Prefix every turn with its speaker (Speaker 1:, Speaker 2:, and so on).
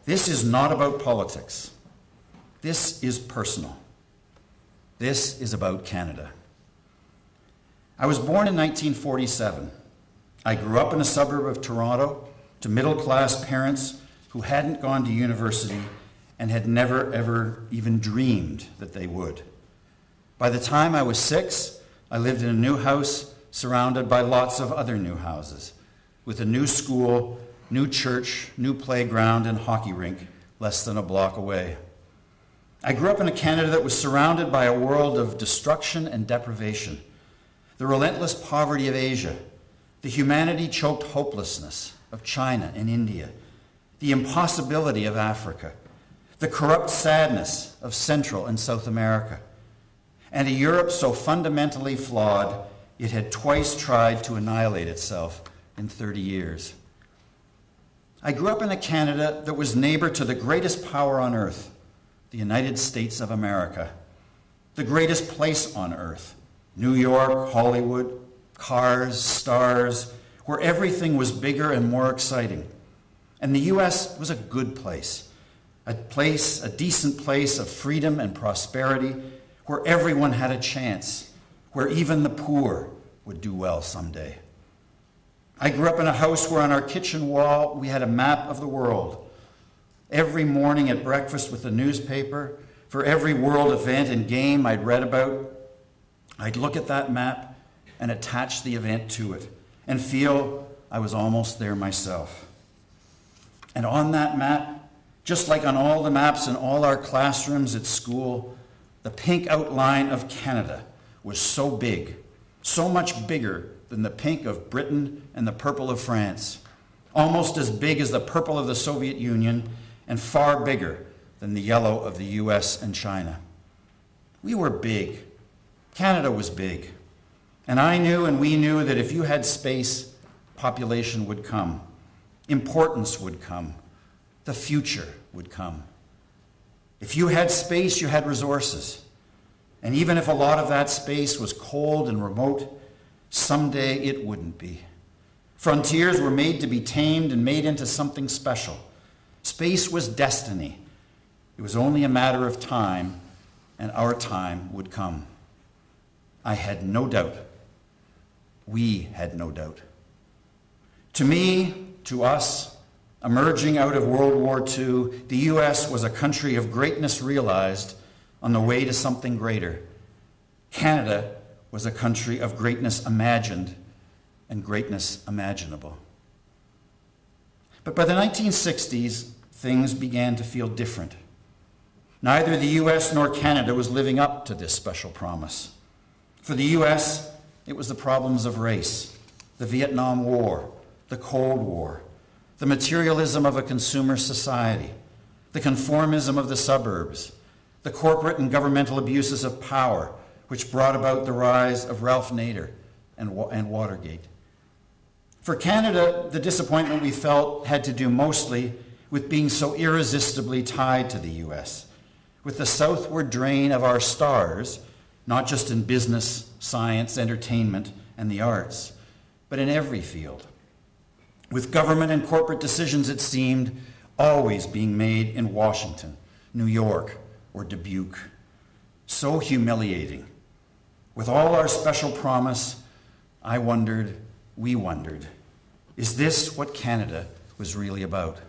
Speaker 1: This is not about politics. This is personal. This is about Canada. I was born in 1947. I grew up in a suburb of Toronto to middle-class parents who hadn't gone to university and had never, ever even dreamed that they would. By the time I was 6, I lived in a new house surrounded by lots of other new houses, with a new school, new church, new playground, and hockey rink less than a block away. I grew up in a Canada that was surrounded by a world of destruction and deprivation, the relentless poverty of Asia, the humanity-choked hopelessness of China and India, the impossibility of Africa, the corrupt sadness of Central and South America, and a Europe so fundamentally flawed it had twice tried to annihilate itself in 30 years. I grew up in a Canada that was neighbor to the greatest power on earth, the United States of America, the greatest place on earth, New York, Hollywood, cars, stars, where everything was bigger and more exciting. And the U.S. was a good place, a decent place of freedom and prosperity, where everyone had a chance, where even the poor would do well someday. I grew up in a house where on our kitchen wall we had a map of the world. Every morning at breakfast with the newspaper, for every world event and game I'd read about, I'd look at that map and attach the event to it and feel I was almost there myself. And on that map, just like on all the maps in all our classrooms at school, the pink outline of Canada was so big, so much bigger than the pink of Britain and the purple of France, almost as big as the purple of the Soviet Union and far bigger than the yellow of the US and China. We were big. Canada was big. And I knew and we knew that if you had space, population would come, importance would come, the future would come. If you had space, you had resources. And even if a lot of that space was cold and remote, someday it wouldn't be. Frontiers were made to be tamed and made into something special. Space was destiny. It was only a matter of time, and our time would come. I had no doubt. We had no doubt. To me, to us, emerging out of World War II, the U.S. was a country of greatness realized on the way to something greater. Canada was a country of greatness imagined and greatness imaginable. But by the 1960s, things began to feel different. Neither the U.S. nor Canada was living up to this special promise. For the U.S., it was the problems of race, the Vietnam War, the Cold War, the materialism of a consumer society, the conformism of the suburbs, the corporate and governmental abuses of power, which brought about the rise of Ralph Nader and Watergate. For Canada, the disappointment we felt had to do mostly with being so irresistibly tied to the U.S., with the southward drain of our stars, not just in business, science, entertainment, and the arts, but in every field. With government and corporate decisions, it seemed, always being made in Washington, New York, or Dubuque. So humiliating. With all our special promise, I wondered, we wondered, is this what Canada was really about?